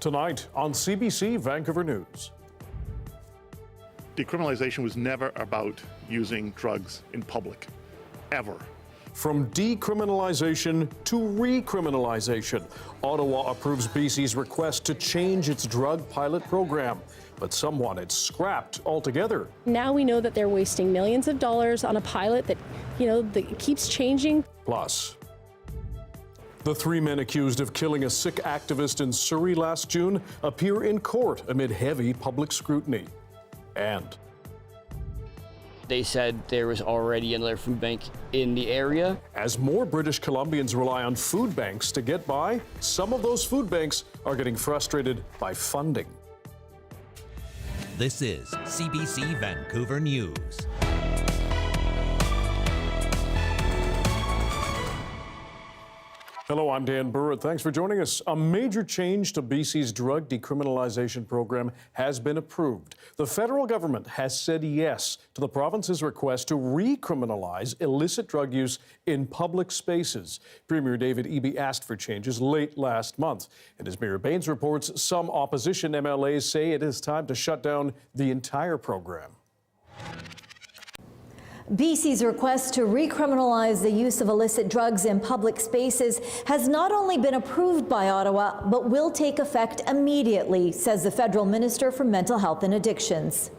Tonight on CBC Vancouver News. Decriminalization was never about using drugs in public, ever. From decriminalization to recriminalization, Ottawa approves BC's request to change its drug pilot program, but some want it scrapped altogether. Now we know that they're wasting millions of dollars on a pilot that, that keeps changing. Plus, the 3 men accused of killing a Sikh activist in Surrey last June appear in court amid heavy public scrutiny. And they said there was already another food bank in the area. As more British Columbians rely on food banks to get by, some of those food banks are getting frustrated by funding. This is CBC Vancouver News. Hello, I'm Dan Burritt. Thanks for joining us. A major change to BC's drug decriminalization program has been approved. The federal government has said yes to the province's request to recriminalize illicit drug use in public spaces. Premier David Eby asked for changes late last month. And as Mira Baines reports, some opposition MLAs say it is time to shut down the entire program. BC's request to recriminalize the use of illicit drugs in public spaces has not only been approved by Ottawa, but will take effect immediately, says the federal minister for mental health and addictions.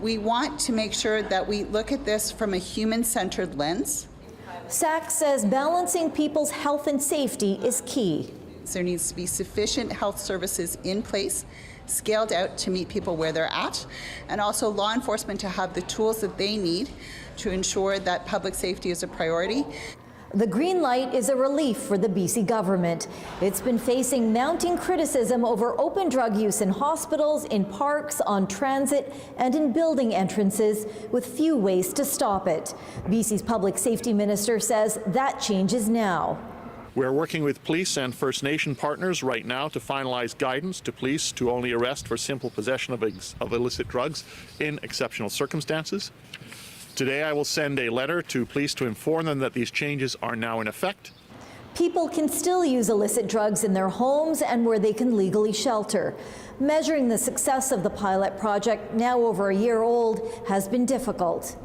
We want to make sure that we look at this from a human-centered lens. SAC says balancing people's health and safety is key. There needs to be sufficient health services in place, scaled out to meet people where they're at, and also law enforcement to have the tools that they need to ensure that public safety is a priority. The green light is a relief for the BC government. It's been facing mounting criticism over open drug use in hospitals, in parks, on transit, and in building entrances, with few ways to stop it. BC's public safety minister says that changes now. We're working with police and First Nation partners right now to finalize guidance to police to only arrest for simple possession of illicit drugs in exceptional circumstances. Today I will send a letter to police to inform them that these changes are now in effect. People can still use illicit drugs in their homes and where they can legally shelter. Measuring the success of the pilot project, now over a year old, has been difficult.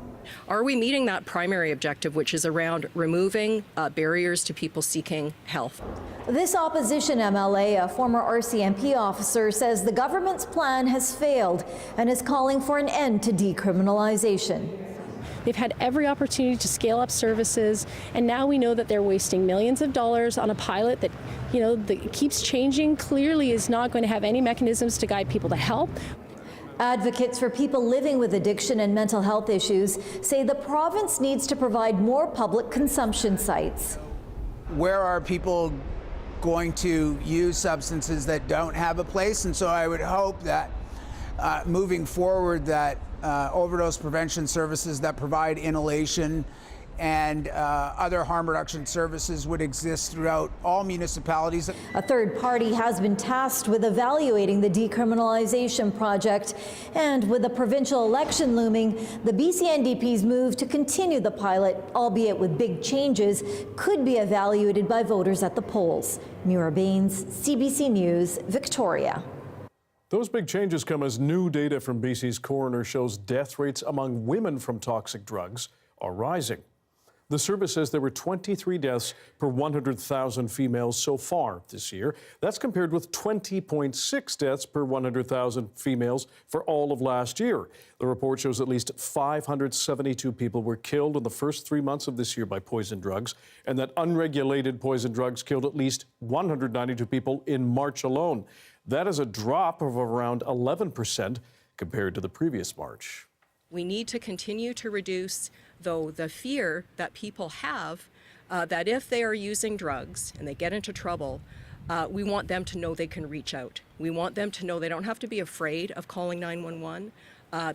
Are we meeting that primary objective, which is around removing barriers to people seeking health? This opposition MLA, a former RCMP officer, says the government's plan has failed and is calling for an end to decriminalization. They've had every opportunity to scale up services, and now we know that they're wasting millions of dollars on a pilot that, that keeps changing, clearly is not going to have any mechanisms to guide people to help. Advocates for people living with addiction and mental health issues say the province needs to provide more public consumption sites. Where are people going to use substances that don't have a place? And so I would hope that moving forward that overdose prevention services that provide inhalation and other harm reduction services would exist throughout all municipalities. A third party has been tasked with evaluating the decriminalization project, and with the provincial election looming, the BC NDP's move to continue the pilot, albeit with big changes, could be evaluated by voters at the polls. Mira Baines, CBC News, Victoria. Those big changes come as new data from BC's coroner shows death rates among women from toxic drugs are rising. The service says there were 23 deaths per 100,000 females so far this year. That's compared with 20.6 deaths per 100,000 females for all of last year. The report shows at least 572 people were killed in the first 3 months of this year by poison drugs, and that unregulated poison drugs killed at least 192 people in March alone. That is a drop of around 11% compared to the previous March. We need to continue to reduce, though, the fear that people have that if they are using drugs and they get into trouble, we want them to know they can reach out. We want them to know they don't have to be afraid of calling 911.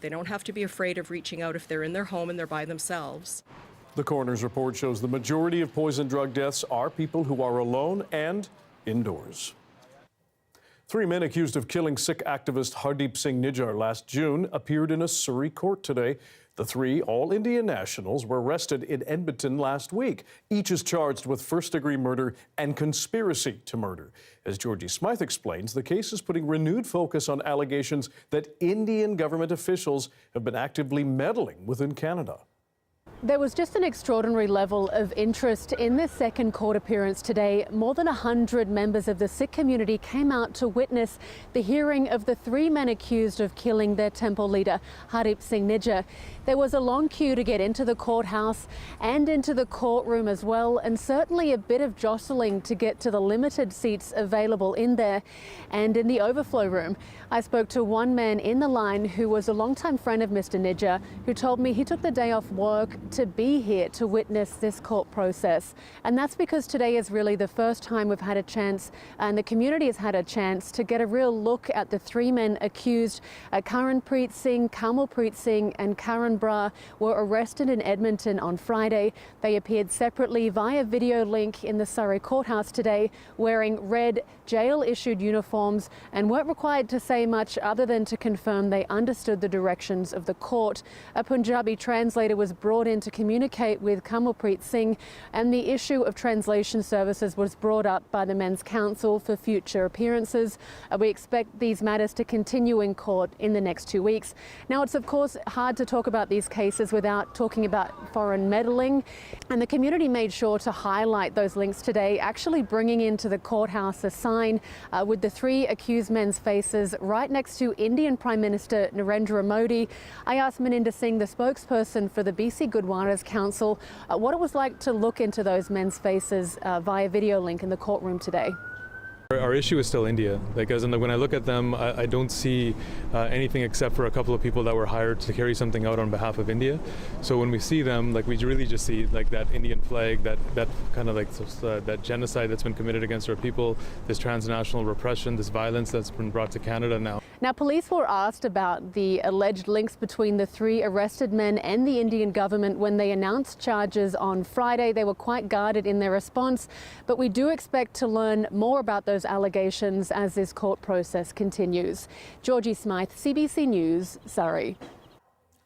They don't have to be afraid of reaching out if they're in their home and they're by themselves. The coroner's report shows the majority of poison drug deaths are people who are alone and indoors. 3 men accused of killing Sikh activist Hardip Singh Nar last June appeared in a Surrey court today. The three all-Indian nationals were arrested in Edmonton last week. Each is charged with first-degree murder and conspiracy to murder. As Georgie Smythe explains, the case is putting renewed focus on allegations that Indian government officials have been actively meddling within Canada. There was just an extraordinary level of interest in this second court appearance today. More than 100 members of the Sikh community came out to witness the hearing of the three men accused of killing their temple leader, Hardip Singh Nar. There was a long queue to get into the courthouse and into the courtroom as well, and certainly a bit of jostling to get to the limited seats available in there and in the overflow room. I spoke to one man in the line who was a longtime friend of Mr. Nar, who told me he took the day off work to be here to witness this court process. And that's because today is really the first time we've had a chance, and the community has had a chance to get a real look at the three men accused. Karanpreet Singh, Kamalpreet Singh and Karan Bra were arrested in Edmonton on Friday. They appeared separately via video link in the Surrey courthouse today, wearing red jail-issued uniforms, and weren't required to say much other than to confirm they understood the directions of the court. A Punjabi translator was brought in to communicate with Kamalpreet Singh, and the issue of translation services was brought up by the Men's Council for future appearances. We expect these matters to continue in court in the next 2 weeks. Now, it's of course hard to talk about these cases without talking about foreign meddling, and the community made sure to highlight those links today, actually bringing into the courthouse a sign with the three accused men's faces right next to Indian Prime Minister Narendra Modi. I asked Maninder Singh, the spokesperson for the BC Gurdwaras Council, what it was like to look into those men's faces via video link in the courtroom today. Our issue is still India. When I look at them, I don't see anything except for a couple of people that were hired to carry something out on behalf of India. So when we see them, we really just see that Indian flag, that kind of that genocide that's been committed against our people, this transnational repression, this violence that's been brought to Canada now. Now, police were asked about the alleged links between the three arrested men and the Indian government when they announced charges on Friday. They were quite guarded in their response, but we do expect to learn more about those allegations as this court process continues. Georgie Smythe, CBC News, Surrey.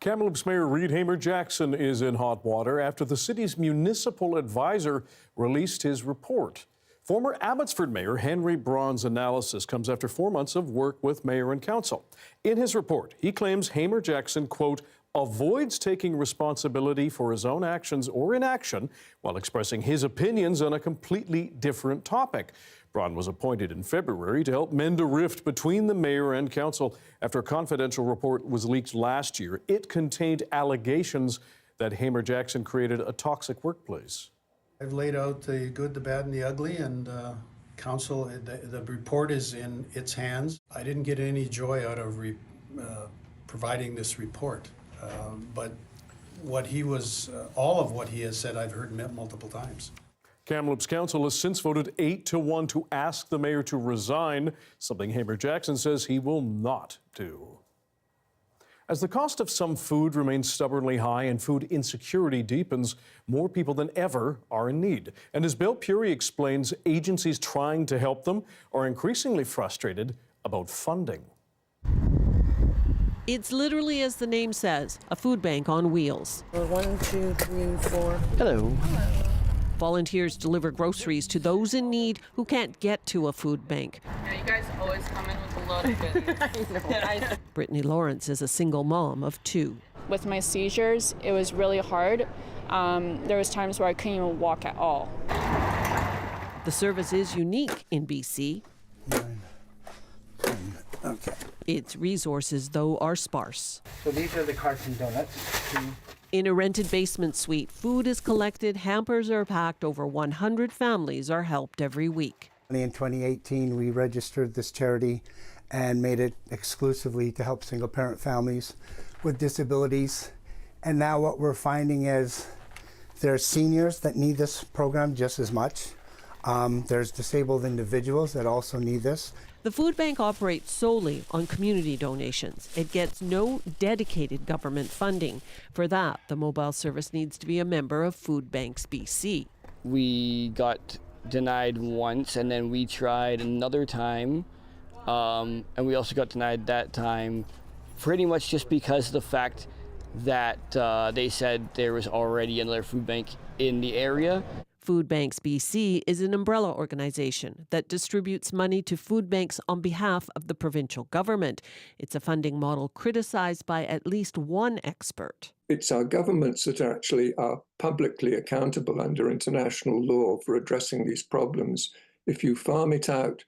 Kamloops Mayor Reed Hamer-Jackson is in hot water after the city's municipal advisor released his report. Former Abbotsford Mayor Henry Braun's analysis comes after 4 months of work with mayor and council. In his report, he claims Hamer-Jackson, quote, avoids taking responsibility for his own actions or inaction while expressing his opinions on a completely different topic. Braun was appointed in February to help mend a rift between the mayor and council after a confidential report was leaked last year. It contained allegations that Hamer-Jackson created a toxic workplace. I've laid out the good, the bad, and the ugly, and council, the report is in its hands. I didn't get any joy out of providing this report, but what he was, all of what he has said, I've heard multiple times. Kamloops Council has since voted 8-1 to ask the mayor to resign, something Hamer-Jackson says he will not do. As the cost of some food remains stubbornly high and food insecurity deepens, more people than ever are in need. And as Bill Puri explains, agencies trying to help them are increasingly frustrated about funding. It's literally as the name says, a food bank on wheels. 1, 2, 3, 4. Hello. Volunteers deliver groceries to those in need who can't get to a food bank. Yeah, you guys always come in with a lot of goodies. Brittany Lawrence is a single mom of 2. With my seizures, it was really hard. There was times where I couldn't even walk at all. The service is unique in BC. Okay. Its resources, though, are sparse. So these are the carton donuts. In a rented basement suite, food is collected, hampers are packed, over 100 families are helped every week. In 2018, we registered this charity and made it exclusively to help single-parent families with disabilities. And now what we're finding is there's seniors that need this program just as much. There's disabled individuals that also need this. The food bank operates solely on community donations. It gets no dedicated government funding. For that, the mobile service needs to be a member of Food Banks BC. We got denied once, and then we tried another time, and we also got denied that time, pretty much just because of the fact that they said there was already another food bank in the area. Food Banks BC is an umbrella organization that distributes money to food banks on behalf of the provincial government. It's a funding model criticized by at least one expert. It's our governments that actually are publicly accountable under international law for addressing these problems. If you farm it out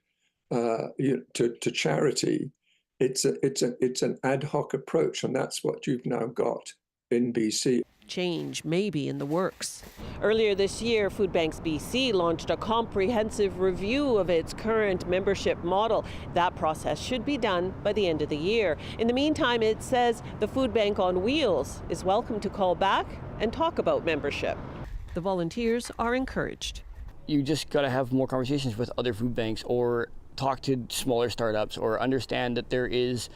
to charity, it's an ad hoc approach, and that's what you've now got in BC. Change may be in the works. Earlier this year, Food Banks BC launched a comprehensive review of its current membership model. That process should be done by the end of the year. In the meantime, it says the Food Bank on Wheels is welcome to call back and talk about membership. The volunteers are encouraged. You just got to have more conversations with other food banks, or talk to smaller startups, or understand that there is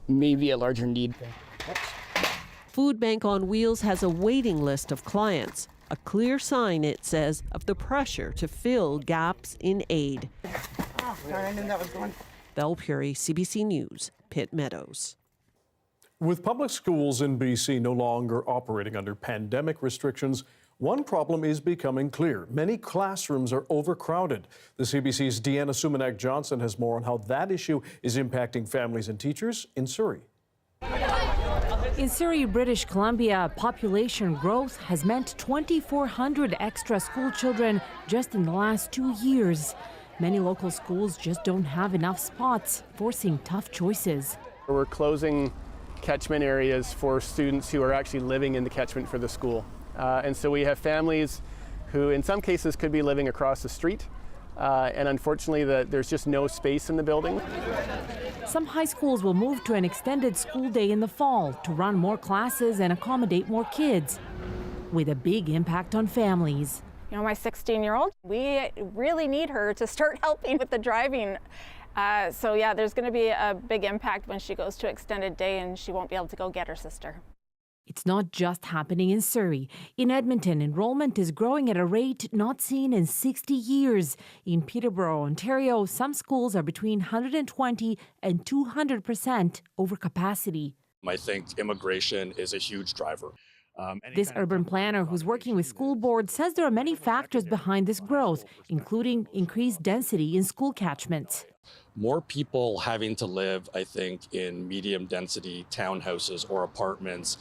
maybe a larger need. Food Bank on Wheels has a waiting list of clients, a clear sign, it says, of the pressure to fill gaps in aid. Oh, sorry, I knew that was going. Belle Puri, CBC News, Pitt Meadows. With public schools in BC no longer operating under pandemic restrictions, one problem is becoming clear. Many classrooms are overcrowded. The CBC's Deanna Sumanak-Johnson has more on how that issue is impacting families and teachers in Surrey. In Surrey, British Columbia, population growth has meant 2,400 extra school children just in the last 2 years. Many local schools just don't have enough spots, forcing tough choices. We're closing catchment areas for students who are actually living in the catchment for the school. And so we have families who in some cases could be living across the street. And unfortunately, there's just no space in the building. Some high schools will move to an extended school day in the fall to run more classes and accommodate more kids, with a big impact on families. You know, my 16-year-old, we really need her to start helping with the driving. So yeah, there's going to be a big impact when she goes to extended day and she won't be able to go get her sister. It's not just happening in Surrey. In Edmonton, enrollment is growing at a rate not seen in 60 years. In Peterborough, Ontario, some schools are between 120 and 200% over capacity. I think immigration is a huge driver. This urban planner who's working with school boards says there are many factors behind this growth, including increased density in school catchments. More people having to live, I think, in medium density townhouses or apartments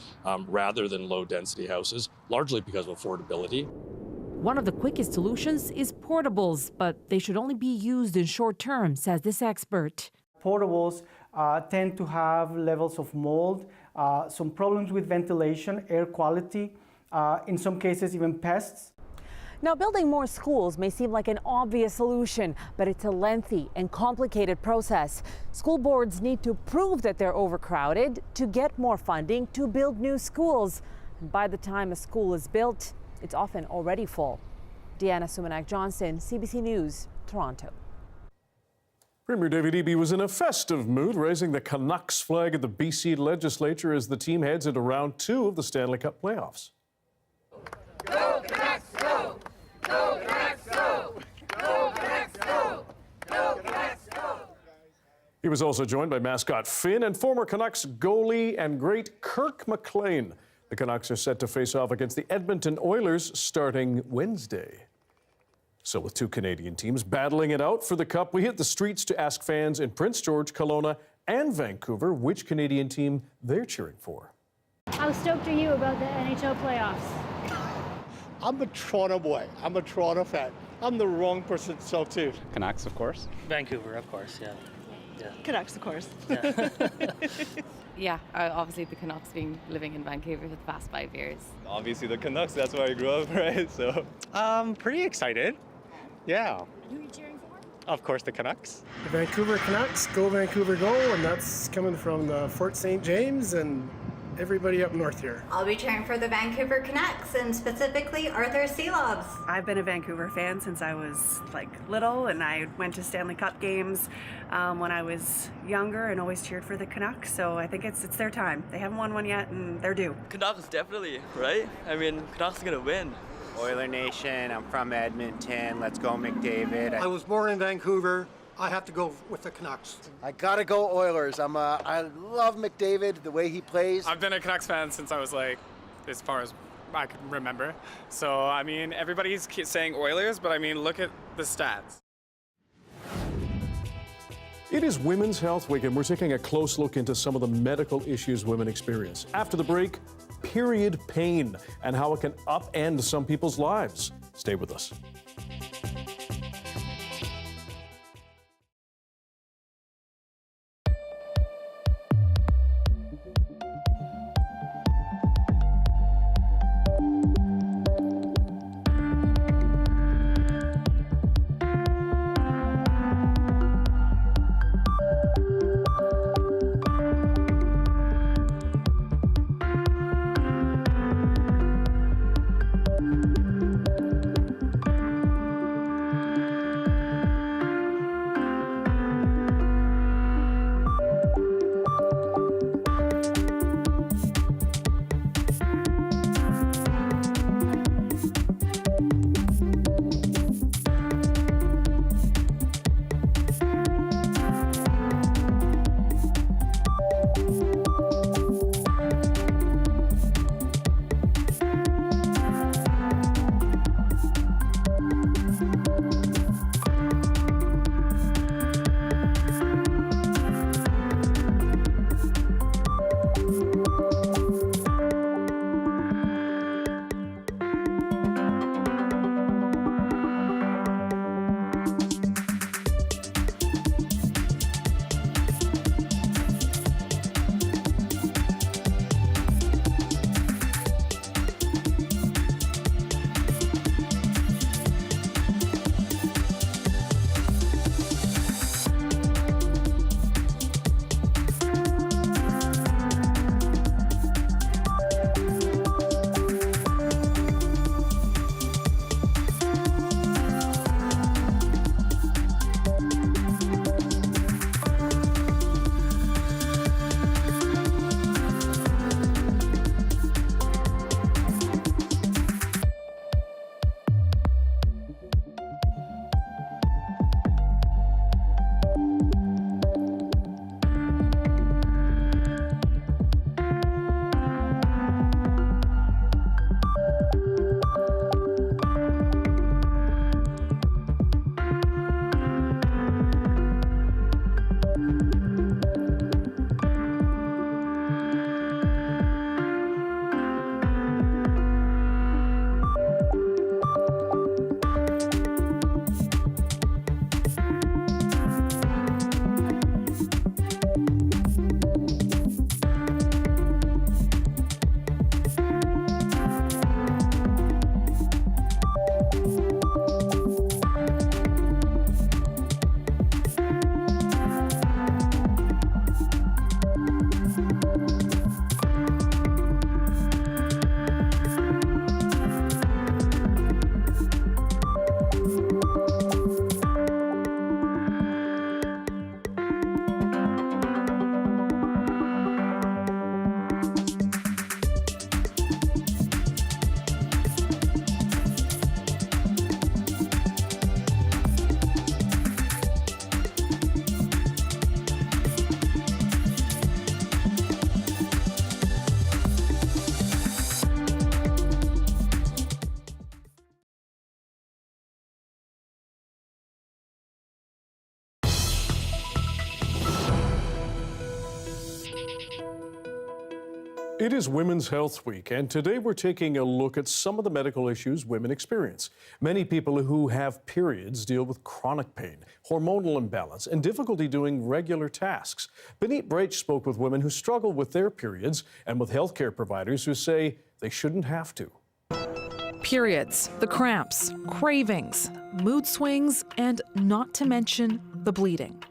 rather than low density houses, largely because of affordability. One of the quickest solutions is portables, but they should only be used in short term, says this expert. Portables tend to have levels of mold, some problems with ventilation, air quality, in some cases even pests. Now, building more schools may seem like an obvious solution, but it's a lengthy and complicated process. School boards need to prove that they're overcrowded to get more funding to build new schools. And by the time a school is built, it's often already full. Deanna Sumanak-Johnson, CBC News, Toronto. Premier David Eby was in a festive mood, raising the Canucks flag at the BC legislature as the team heads into round 2 of the Stanley Cup playoffs. Go Canucks, go! Go Canucks, go! Go Canucks, go! Go Canucks, go! He was also joined by mascot Finn and former Canucks goalie and great Kirk McLean. The Canucks are set to face off against the Edmonton Oilers starting Wednesday. So with 2 Canadian teams battling it out for the Cup, we hit the streets to ask fans in Prince George, Kelowna, and Vancouver which Canadian team they're cheering for. How stoked are you about the NHL playoffs? I'm a Toronto boy. I'm a Toronto fan. I'm the wrong person to talk to. Canucks, of course. Vancouver, of course, yeah. Canucks, of course. Yeah, obviously the Canucks living in Vancouver for the past 5 years. Obviously the Canucks, that's where I grew up, right? So, Pretty excited. Yeah. Who are you cheering for? Of course, the Canucks. The Vancouver Canucks, go Vancouver, go, and that's coming from the Fort St. James and everybody up north here. I'll be cheering for the Vancouver Canucks and specifically Arthur Seelobs. I've been a Vancouver fan since I was little, and I went to Stanley Cup games when I was younger and always cheered for the Canucks, so I think it's their time. They haven't won one yet and they're due. Canucks, definitely, right? I mean, Canucks are gonna win. Oiler Nation, I'm from Edmonton, let's go McDavid. I was born in Vancouver. I have to go with the Canucks. I gotta go Oilers. I love McDavid, the way he plays. I've been a Canucks fan since I was like, as far as I can remember. So, I mean, everybody's saying Oilers, but I mean, look at the stats. It is Women's Health Week, and we're taking a close look into some of the medical issues women experience. After the break, period pain and how it can upend some people's lives. Stay with us. It is Women's Health Week, and today we're taking a look at some of the medical issues women experience. Many people who have periods deal with chronic pain, hormonal imbalance, and difficulty doing regular tasks. Beneat Breach spoke with women who struggle with their periods and with healthcare providers who say they shouldn't have to. Periods, the cramps, cravings, mood swings, and not to mention the bleeding.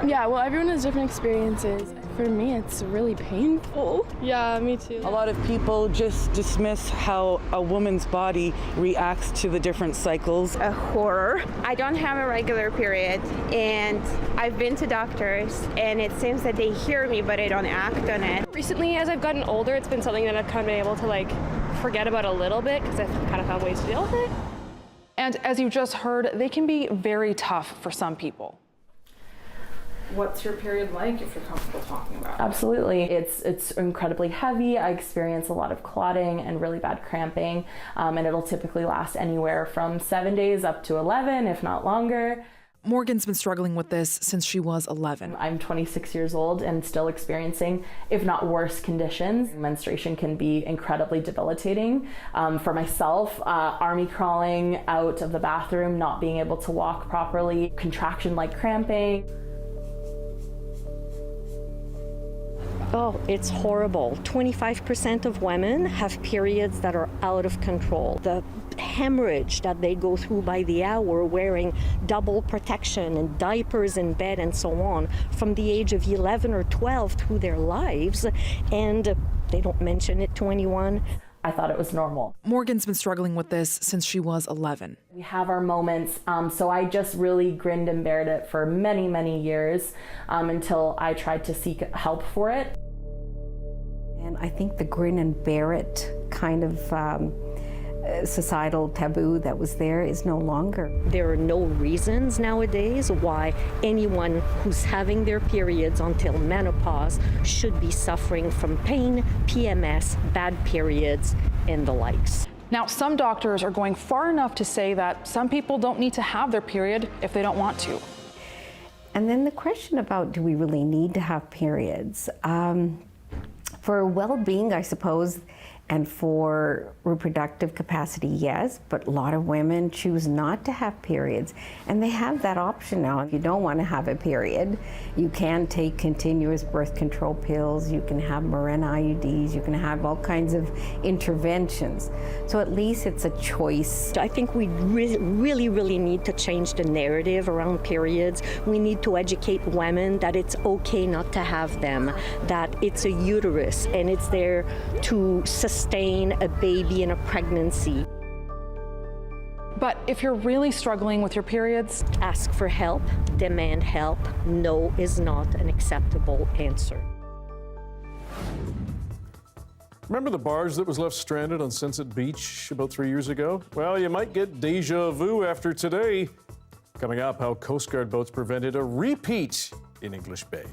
Yeah, well, everyone has different experiences. For me, it's really painful. Yeah, me too. A lot of people just dismiss how a woman's body reacts to the different cycles. A horror. I don't have a regular period, and I've been to doctors, and it seems that they hear me, but they don't act on it. Recently, as I've gotten older, it's been something that I've kind of been able to forget about a little bit, because I've kind of found ways to deal with it. And as you just heard, they can be very tough for some people. What's your period like, if you're comfortable talking about it? Absolutely. It's incredibly heavy. I experience a lot of clotting and really bad cramping, and it'll typically last anywhere from 7 days up to 11, if not longer. Morgan's been struggling with this since she was 11. I'm 26 years old and still experiencing, if not worse, conditions. Menstruation can be incredibly debilitating. For myself, army crawling out of the bathroom, not being able to walk properly, contraction-like cramping. Oh, it's horrible. 25% of women have periods that are out of control. The hemorrhage that they go through by the hour, wearing double protection and diapers in bed and so on, from the age of 11 or 12 through their lives, and they don't mention it to anyone. I thought it was normal. Morgan's been struggling with this since she was 11. We have our moments, so I just really grinned and bared it for many, many years until I tried to seek help for it. And I think the grin and bear it kind of societal taboo that was there is no longer. There are no reasons nowadays why anyone who's having their periods until menopause should be suffering from pain, PMS, bad periods, and the likes. Now, some doctors are going far enough to say that some people don't need to have their period if they don't want to. And then the question about, do we really need to have periods? For well-being, I suppose, and for reproductive capacity, yes, but a lot of women choose not to have periods, and they have that option now. If you don't want to have a period, you can take continuous birth control pills, you can have Mirena IUDs, you can have all kinds of interventions. So at least it's a choice. I think we really need to change the narrative around periods. We need to educate women that it's okay not to have them, that it's a uterus and it's there to sustain a baby in a pregnancy. But if you're really struggling with your periods, ask for help, demand help. No is not an acceptable answer. Remember the barge that was left stranded on Sunset Beach about 3 years ago? Well, you might get deja vu after today. Coming up, how Coast Guard boats prevented a repeat in English Bay.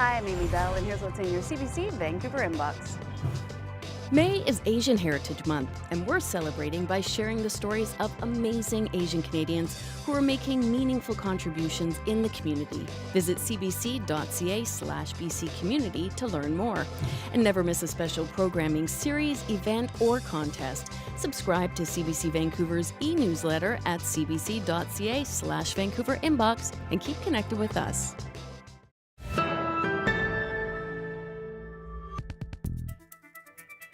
Hi, I'm Amy Bell, and here's what's in your CBC Vancouver Inbox. May is Asian Heritage Month, and we're celebrating by sharing the stories of amazing Asian Canadians who are making meaningful contributions in the community. Visit cbc.ca/BC Community to learn more. And never miss a special programming series, event, or contest. Subscribe to CBC Vancouver's e-newsletter at cbc.ca/Vancouver Inbox and keep connected with us.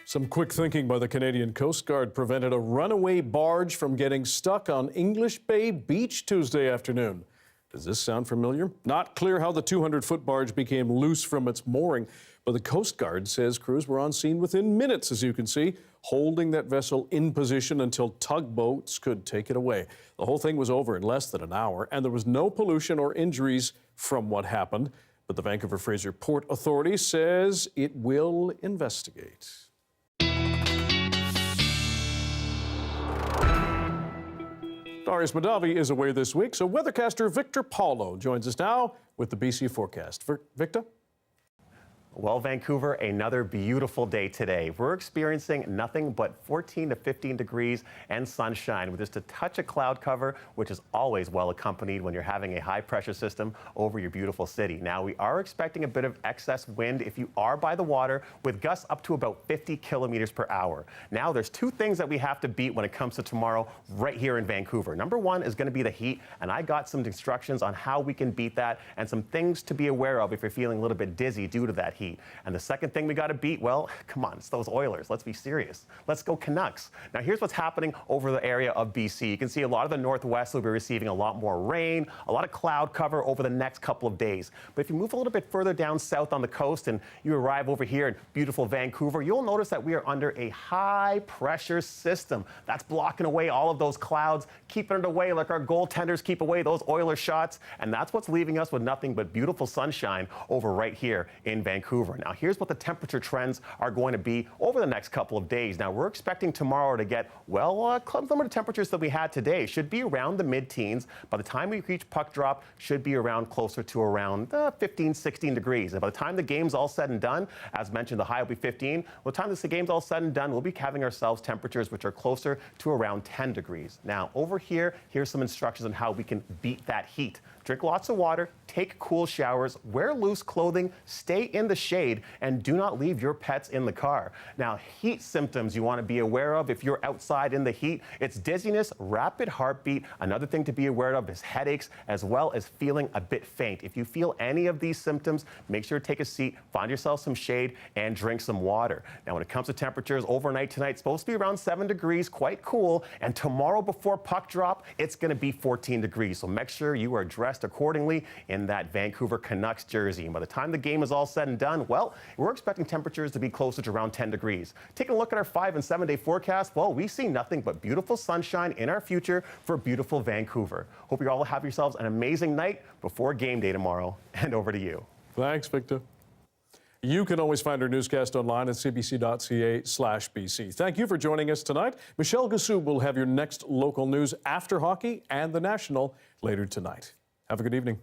Some quick thinking by the Canadian Coast Guard prevented a runaway barge from getting stuck on English Bay Beach Tuesday afternoon. Does this sound familiar? Not clear how the 200-foot barge became loose from its mooring, but the Coast Guard says crews were on scene within minutes, as you can see, holding that vessel in position until tugboats could take it away. The whole thing was over in less than an hour, and there was no pollution or injuries from what happened. But the Vancouver Fraser Port Authority says it will investigate. Darius Madavi is away this week, so weathercaster Victor Paulo joins us now with the BC forecast. Victor? Well, Vancouver, another beautiful day today. We're experiencing nothing but 14 to 15 degrees and sunshine with just a touch of cloud cover, which is always well accompanied when you're having a high pressure system over your beautiful city. Now, we are expecting a bit of excess wind if you are by the water, with gusts up to about 50 kilometers per hour. Now, there's two things that we have to beat when it comes to tomorrow right here in Vancouver. Number one is going to be the heat, and I got some instructions on how we can beat that and some things to be aware of if you're feeling a little bit dizzy due to that heat. And the second thing we got to beat, well, come on, it's those Oilers. Let's be serious. Let's go Canucks. Now, here's what's happening over the area of BC. You can see a lot of the northwest will be receiving a lot more rain, a lot of cloud cover over the next couple of days. But if you move a little bit further down south on the coast and you arrive over here in beautiful Vancouver, you'll notice that we are under a high pressure system. That's blocking away all of those clouds, keeping it away like our goaltenders keep away those Oiler shots. And that's what's leaving us with nothing but beautiful sunshine over right here in Vancouver. Now, here's what the temperature trends are going to be over the next couple of days. Now, we're expecting tomorrow to get, well, some of the temperatures that we had today should be around the mid-teens. By the time we reach puck drop, should be around closer to around 15, 16 degrees. And by the time the game's all said and done, as mentioned, the high will be 15. By the time the game's all said and done, we'll be having ourselves temperatures which are closer to around 10 degrees. Now, over here, here's some instructions on how we can beat that heat. Drink lots of water, take cool showers, wear loose clothing, stay in the shade, and do not leave your pets in the car. Now, heat symptoms you want to be aware of if you're outside in the heat, it's dizziness, rapid heartbeat. Another thing to be aware of is headaches, as well as feeling a bit faint. If you feel any of these symptoms, make sure to take a seat, find yourself some shade, and drink some water. Now, when it comes to temperatures, overnight tonight, it's supposed to be around 7 degrees, quite cool, and tomorrow before puck drop, it's going to be 14 degrees. So make sure you are dressed accordingly in that Vancouver Canucks jersey. And by the time the game is all said and done, well, we're expecting temperatures to be closer to around 10 degrees. Taking a look at our 5- and 7-day forecast, well, we see nothing but beautiful sunshine in our future for beautiful Vancouver. Hope you all have yourselves an amazing night before game day tomorrow. And over to you. Thanks, Victor. You can always find our newscast online at cbc.ca/BC. Thank you for joining us tonight. Michelle Gassou will have your next local news after hockey and the National later tonight. Have a good evening.